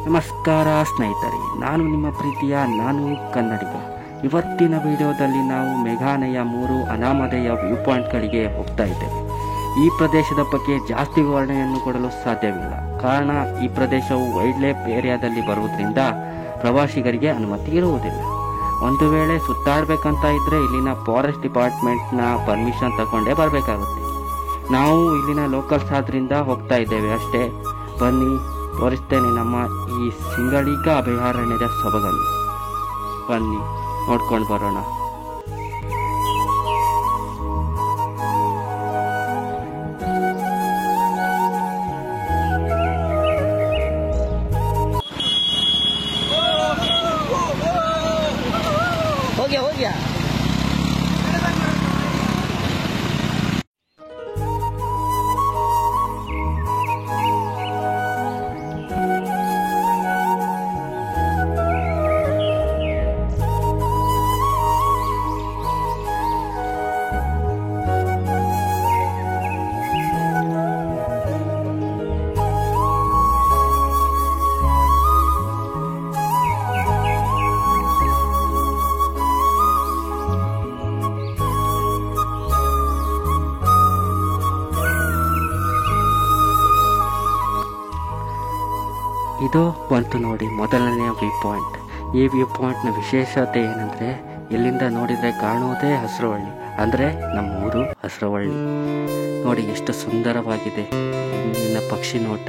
ನಮಸ್ಕಾರ ಸ್ನೇಹಿತರೆ, ನಾನು ನಿಮ್ಮ ಪ್ರೀತಿಯ ಕನ್ನಡಿಗ. ಇವತ್ತಿನ ವಿಡಿಯೋದಲ್ಲಿ ನಾವು ಮೇಘಾಲಯ 3 ಅನಾಮಧೇಯ ವ್ಯೂ ಪಾಯಿಂಟ್ಗಳಿಗೆ ಹೋಗ್ತಾ ಇದ್ದೇವೆ. ಈ ಪ್ರದೇಶದ ಬಗ್ಗೆ ಜಾಸ್ತಿ ವಿವರಣೆಯನ್ನು ಕೊಡಲು ಸಾಧ್ಯವಿಲ್ಲ, ಕಾರಣ ಈ ಪ್ರದೇಶವು ವೈಲ್ಡ್ ಲೈಫ್ ಏರಿಯಾದಲ್ಲಿ ಬರುವುದರಿಂದ ಪ್ರವಾಸಿಗರಿಗೆ ಅನುಮತಿ ಇರುವುದಿಲ್ಲ. ಒಂದು ವೇಳೆ ಸುತ್ತಾಡಬೇಕಂತ ಇದ್ದರೆ ಇಲ್ಲಿನ ಫಾರೆಸ್ಟ್ ಡಿಪಾರ್ಟ್ಮೆಂಟ್ನ ಪರ್ಮಿಷನ್ ತಗೊಂಡೇ ಬರಬೇಕಾಗುತ್ತೆ. ನಾವು ಇಲ್ಲಿನ ಲೋಕಲ್ಸ್ ಆದ್ರಿಂದ ಹೋಗ್ತಾ ಇದ್ದೇವೆ ಅಷ್ಟೇ. ಬನ್ನಿ ತೋರಿಸ್ತೇನೆ ನಮ್ಮ ಈ ಸಿಂಗಳಿಗ ಅಭಯಾರಣ್ಯದ ಸೊಬಗನ್ನು. ಬನ್ನಿ ನೋಡ್ಕೊಂಡು ಬರೋಣ. ಹೋಗ್ಯಾ ಇದು ಬಂತು ನೋಡಿ ಮೊದಲನೆಯ ವ್ಯೂ ಪಾಯಿಂಟ್. ಈ ವ್ಯೂ ಪಾಯಿಂಟ್ನ ವಿಶೇಷತೆ ಏನಂದರೆ, ಇಲ್ಲಿಂದ ನೋಡಿದರೆ ಕಾಣುವುದೇ ಹಸಿರುವಳ್ಳಿ, ಅಂದರೆ ನಮ್ಮೂರು ಹಸಿರುವಳ್ಳಿ. ನೋಡಿ ಎಷ್ಟು ಸುಂದರವಾಗಿದೆ ಇಲ್ಲಿನ ಪಕ್ಷಿ ನೋಟ.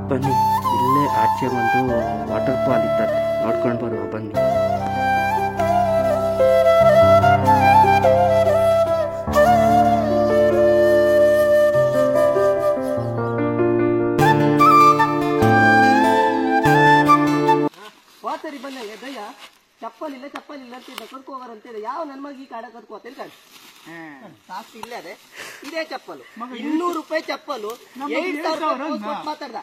ಬನ್ನಿ, ಇಲ್ಲೇ ಆಚೆ ಒಂದು ವಾಟರ್ ಫಾಲ್ ಇರ್ತದೆ, ನೋಡ್ಕೊಂಡು ಬರುವ ಬನ್ನಿ. ವಾತರಿ ಬಂದಂಗ ದಯ್ಯ ಚಪ್ಪಲ್ ಇಲ್ಲ ಅಂತಿದ್ದ ಕರ್ಕೋಗಾರಂತಿದ್ದ. ಯಾವ ನನ್ನ ಮಗ ಈ ಕಾಡ ಕರ್ಕೋತೇನೆ ಕಾಣಿ ಸಾಕು ಇಲ್ಲೇ ಅದೇ. ಇದೇ ಚಪ್ಪಲು, 200 ರೂಪಾಯಿ ಚಪ್ಪಲು, 8,000 ಮಾತಾಡ್ದ.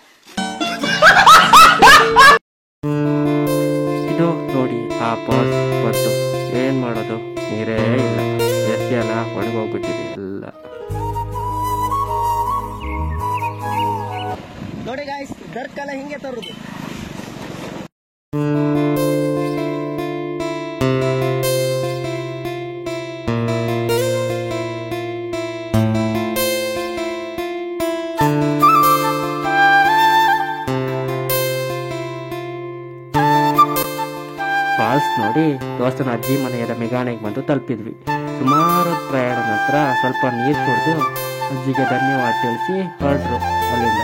ಇದು ನೋಡಿ ಆ ಪಾಸ್ ಬಂತು. ಏನ್ ಮಾಡೋದು, ನೀರೇ ಇಲ್ಲ, ಬೇಸಿಗೆ ಎಲ್ಲ ಒಣಗೋಗ್ಬಿಟ್ಟಿದೆ ಎಲ್ಲ. ನೋಡಿ ಗಾಯ್ಸ್, ದರ್ಕಲ ಹಿಂಗೆ ತರುದು. ಫಾಲ್ಸ್ ನೋಡಿ ದೋಸ್ತನ ಅಜ್ಜಿ ಮನೆಯ ಮೇಘಾಲಯಕ್ಕೆ ಬಂದು ತಲುಪಿದ್ವಿ. ಸುಮಾರು ಪ್ರಯಾಣ ನಂತರ ಸ್ವಲ್ಪ ನೀರು ಕುಡಿದು ಅಜ್ಜಿಗೆ ಧನ್ಯವಾದ ತಿಳಿಸಿ ಹೊರಟ್ರು ಅಲ್ಲಿಂದ.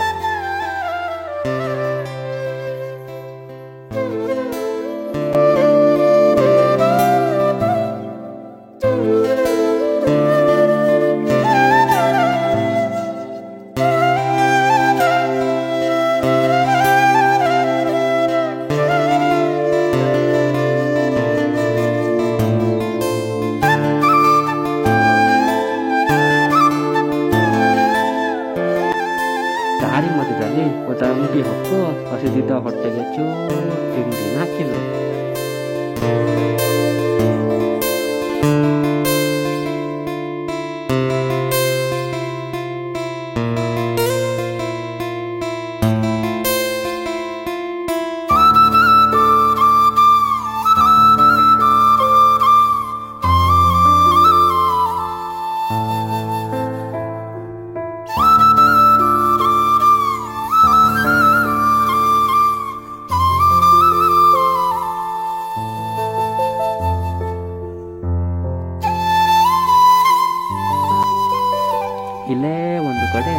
ಇಲ್ಲೇ ಒಂದು ಕಡೆ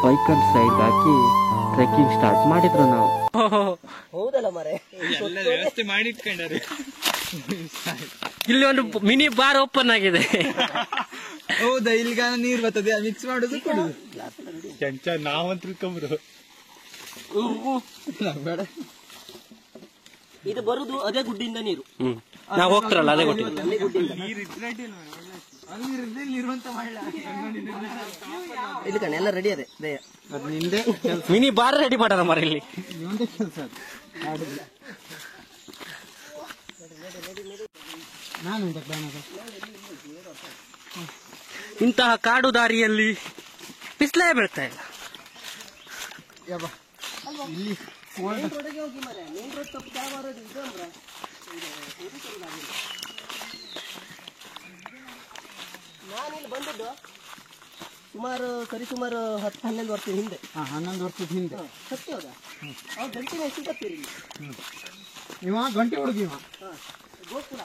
ಬೈಕನ್ ಸೈಡ್ ಹಾಕಿ ಟ್ರೆಕ್ಕಿಂಗ್ ಸ್ಟಾರ್ಟ್ ಮಾಡಿದ್ರು ನಾವು. ಹೌದಲ್ಲ ಮರೆ, ವ್ಯವಸ್ಥೆ ಮಾಡಿಟ್ಕೊಂಡ್ರೆ ಇಲ್ಲಿ ಒಂದು ಮಿನಿ ಬಾರ್ ಓಪನ್ ಆಗಿದೆ. ಹೌದಾ? ಇಲ್ಲಿಗ ನೀರ್ ಬರ್ತದೆ, ಮಿಕ್ಸ್ ಮಾಡುದು ಕೊಡುದು. ಚಂಚ ನಾವಂತ ತಿಳ್ಕೊಂಬ್ರು ಬೇಡ. ಇದು ಬರುದು ಅದೇ ಗುಡ್ಡಿಂದ ನೀರು. ನಾವು ಹೋಗ್ತಾರಲ್ಲ ಅದೇ ಗೊತ್ತಿಲ್ಲ. ಇದು ಕಣ ಎಲ್ಲ ರೆಡಿ ಅದೇ. ನಿಂದೆ ಮಿನಿ ಬಾರ್ ರೆಡಿ ಮಾಡೋಣ ಮರ ಇಲ್ಲಿ. ನಿಂದೆ ಕೆಲಸ ನಾನು ಇಂತಹ ಕಾಡು ದಾರಿಯಲ್ಲಿ ಬಿಸಿಲೇ ಬೀಳ್ತಾ ಇಲ್ಲ. ಇಲ್ಲಿ ಹೋಗಿ ಮರೆ ಮೇನ್ ರೋಡ್ ತಪ್ಪು ಯಾವ ರೋಡ್ ಇದು ಅಂದ್ರ ನಾನಿಲ್ಲಿ ಬಂದದ್ದು ಸುಮಾರು 10-11 ವರ್ಷದ ಹಿಂದೆ. 11 ವರ್ಷದ ಹಿಂದೆ. ಸತ್ಯ ಹೌದಾ? ಅವ್ರು ಗಂಟೆ ಎಷ್ಟು ಬರ್ತೀರಿ ಇಲ್ಲಿ? ಇವ ಗಂಟೆ ಹುಡುಗಿ ಇವ ಗೋಕುಲ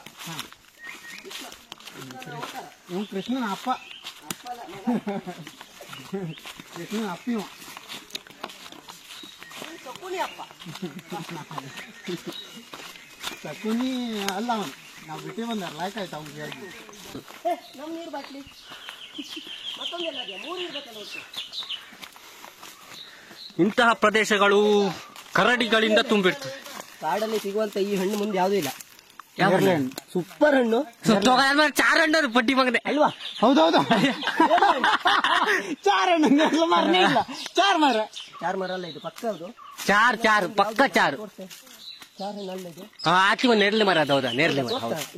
ಇವ ಕೃಷ್ಣನ ಅಪ್ಪ. ಕೃಷ್ಣನ ಅಪ್ಪ ಇವ. ಶಕುನಿ ಅಪ್ಪ. ಶಕುನಿ ಅಲ್ಲ ಅವನು. ನಾವು ಬಿಟ್ಟೆ ಬಂದಾರ ಲಾಯ್ಕ್ ಆಯ್ತು ಅವ್ನಿಗೆ. ನಮ್ ನೀರು ಬಾಟ್ಲಿ ಮತ್ತೊಂದೆಲ್ಲ 3 ಇರ್ಬೇಕಲ್ಲ ಒಟ್ಟು. ಇಂತಹ ಪ್ರದೇಶಗಳು ಕರಡಿಗಳಿಂದ ತುಂಬಿರ್ತವೆ. ಕಾಡಲ್ಲಿ ಸಿಗುವಂತ ಈ ಹಣ್ಣು ಮುಂದೆ ಯಾವುದೂ ಇಲ್ಲ. ಸೂಪರ್ ಹಣ್ಣು. 4 ಹಣ್ಣು ಪಟ್ಟಿ ಮಗನೆ ಅಲ್ವಾ? ಹೌದೌದು. 4 ಹಣ್ಣು ಮರನೇ ಇಲ್ಲ. 4 ಮರ. 4 ಮರ ಅಲ್ಲ, ಇದು ಪಕ್ಕ ಅದು. 4 ಪಕ್ಕ 4 ಹಣ್ಣು ಅಲ್ಲ ಇದು. ಆಚೆ ಒಂದು ನೇರ್ಲೆ ಮರ ಅದು. ಹೌದಾ? ನೇರ್ಲೆ ಮರ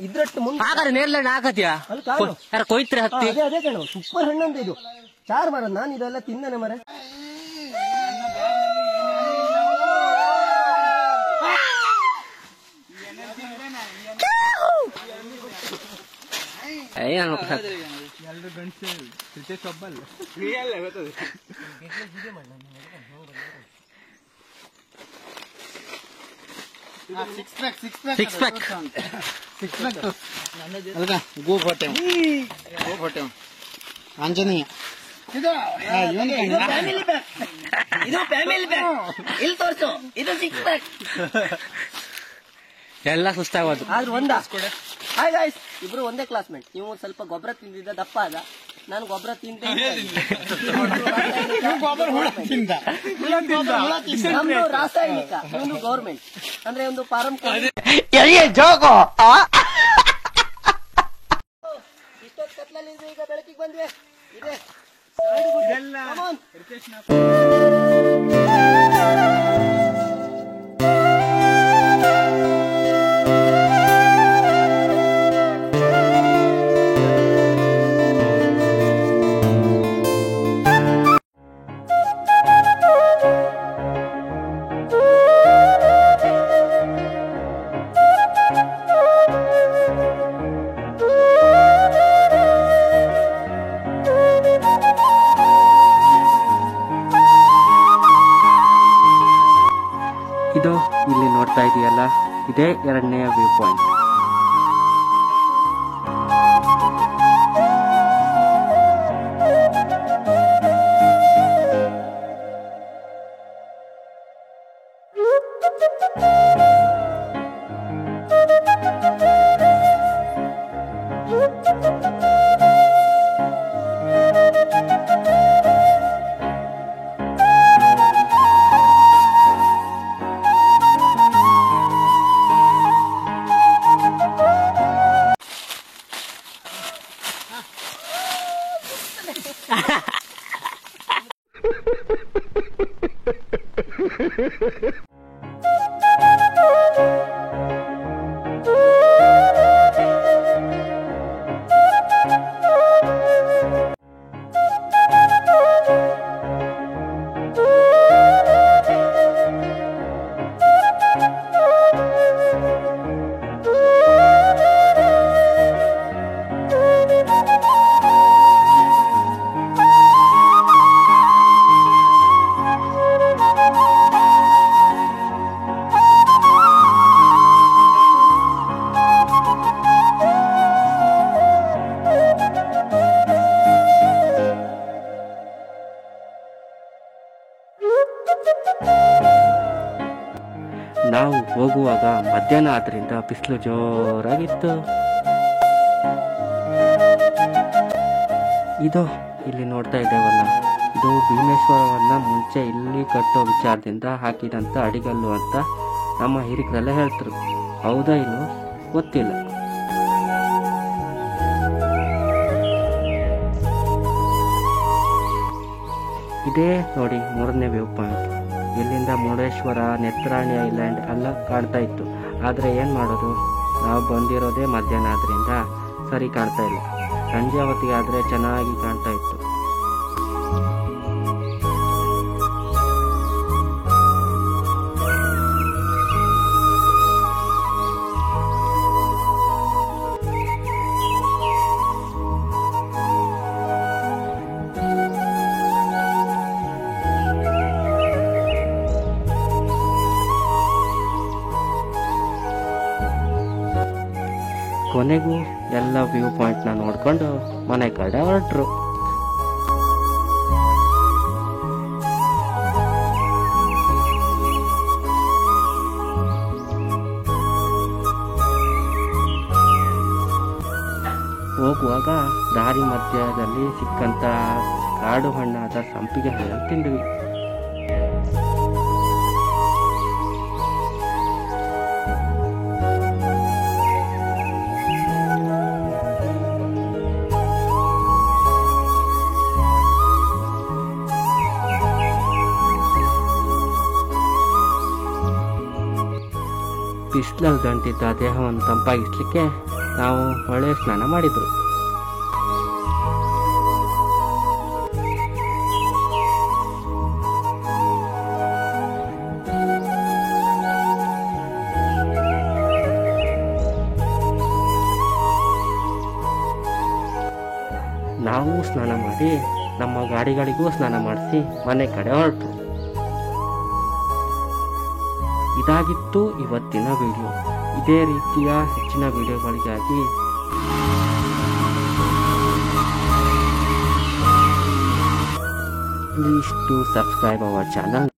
ಇದ್ರಷ್ಟು ಮುಂದೆ ಹಾಗಾದ್ರೆ ನೇರ್ಲೆ ಹಣ್ಣು ಹಾಕತ್ಯಾ? ಅಲ್ಲಿ ಕಾಣು. ಯಾರ ಕೊಯ್ತ್ರೆ ಹತ್ತಿ? ಅದೇ ಕಣ ಸೂಪರ್ ಹಣ್ಣು ಅಂತ ಇದು. 4 ಮರ. ನಾನು ಇದೆಲ್ಲ ತಿಂದನೆ ಮರ. ಎರಡು ಗಂಟೆ ಸೊಬ್ಬಲ್ಲ. ಸಿಕ್ಸ್ ಪ್ಯಾಕ್ ಅಲ್ಗ ಗೋ ಹೊಟ್ಟೆ ಆಂಜನೇಯ. ಇದು ಫ್ಯಾಮಿಲಿ ಪ್ಯಾಕ್. ಇಲ್ಲಿ ತೋರಿಸು, ಇದು 6 ಪ್ಯಾಕ್. ಎಲ್ಲ ಸುಸ್ತಾಗೋದು. ಆದ್ರೂ ಒಂದ. ಹಾಯ್ ಗಾಯ್ಸ್, ಇಬ್ರು ಒಂದೇ ಕ್ಲಾಸ್ಮೇಟ್. ನೀವು ಸ್ವಲ್ಪ ಗೊಬ್ಬರ ತಿಂದಿದ್ದ, ದಪ್ಪ ಆದ. ನಾನು ಗೊಬ್ಬರ ತಿಂದೆ. ನಮ್ದು ರಾಸಾಯನಿಕ, ಒಂದು ಗೌರ್ಮೆಂಟ್ ಅಂದ್ರೆ ಒಂದು ಪಾರಂಪರಿಕ. ಇಷ್ಟೊತ್ತು ಕತ್ಲಲ್ಲಿ ಈಗ ಬೆಳಕಿಗೆ ಬಂದ್ವಿ. ಇದೆ ಇದು ಇಲ್ಲಿ ನೋಡ್ತಾ ಇದೆಯಲ್ಲ, ಇದೇ 2ನೇ ವ್ಯೂ ಪಾಯಿಂಟ್. ಹೋಗುವಾಗ ಮಧ್ಯಾಹ್ನ ಆದ್ರಿಂದ ಬಿಸಿಲು ಜೋರಾಗಿತ್ತು. ಇದು ಇಲ್ಲಿ ನೋಡ್ತಾ ಇದ್ದೇವಲ್ಲ, ಇದು ಭೀಮೇಶ್ವರವನ್ನ ಮುಂಚೆ ಇಲ್ಲಿ ಕಟ್ಟೋ ವಿಚಾರದಿಂದ ಹಾಕಿದಂತ ಅಡಿಗಲ್ಲು ಅಂತ ನಮ್ಮ ಹಿರಿಕರೆಲ್ಲ ಹೇಳ್ತರು. ಹೌದಾ ಇಲ್ಲೋ ಗೊತ್ತಿಲ್ಲ. ಇದೇ ನೋಡಿ 3ನೇ ವ್ಯೂ ಪಾಯಿಂಟ್. ಇಲ್ಲಿಂದ ಮುರುಡೇಶ್ವರ, ನೆತ್ರಾಣಿ ಐಲ್ಯಾಂಡ್ ಎಲ್ಲ ಕಾಣ್ತಾ ಇತ್ತು. ಆದರೆ ಏನು ಮಾಡೋದು, ನಾವು ಬಂದಿರೋದೇ ಮಧ್ಯಾಹ್ನ ಆದ್ರಿಂದ ಸರಿ ಕಾಣ್ತಾ ಇಲ್ಲ. ಸಂಜೆ ಹೊತ್ತಿಗೆ ಆದರೆ ಚೆನ್ನಾಗಿ ಕಾಣ್ತಾ ಇತ್ತು. ಕೊನೆಗೂ ಎಲ್ಲ ವ್ಯೂ ಪಾಯಿಂಟ್ನ ನೋಡ್ಕೊಂಡು ಮನೆ ಕಡೆ ಹೊರಟ್ರು. ಹೋಗುವಾಗ ದಾರಿ ಮಧ್ಯದಲ್ಲಿ ಸಿಕ್ಕಂತ ಕಾಡು ಹಣ್ಣಾದ ಸಂಪಿಗೆ ಹಣ್ಣು ತಿಂದ್ವಿ. ಬಿಸಿಲಲ್ಲಿ ದಂಟಿದ್ದ ದೇಹವನ್ನು ತಂಪಾಗಿಸ್ಲಿಕ್ಕೆ ನಾವು ಹೊಳೆ ಸ್ನಾನ ಮಾಡಿದ್ರು. ನಾವು ಸ್ನಾನ ಮಾಡಿ ನಮ್ಮ ಗಾಡಿಗಳಿಗೂ ಸ್ನಾನ ಮಾಡಿಸಿ ಮನೆ ಕಡೆ ಹೊರಟು. ಇದಾಗಿತ್ತು ಇವತ್ತಿನ ವಿಡಿಯೋ. ಇದೇ ರೀತಿಯ ಹೆಚ್ಚಿನ ವಿಡಿಯೋಗಳಿಗಾಗಿ please to subscribe our channel.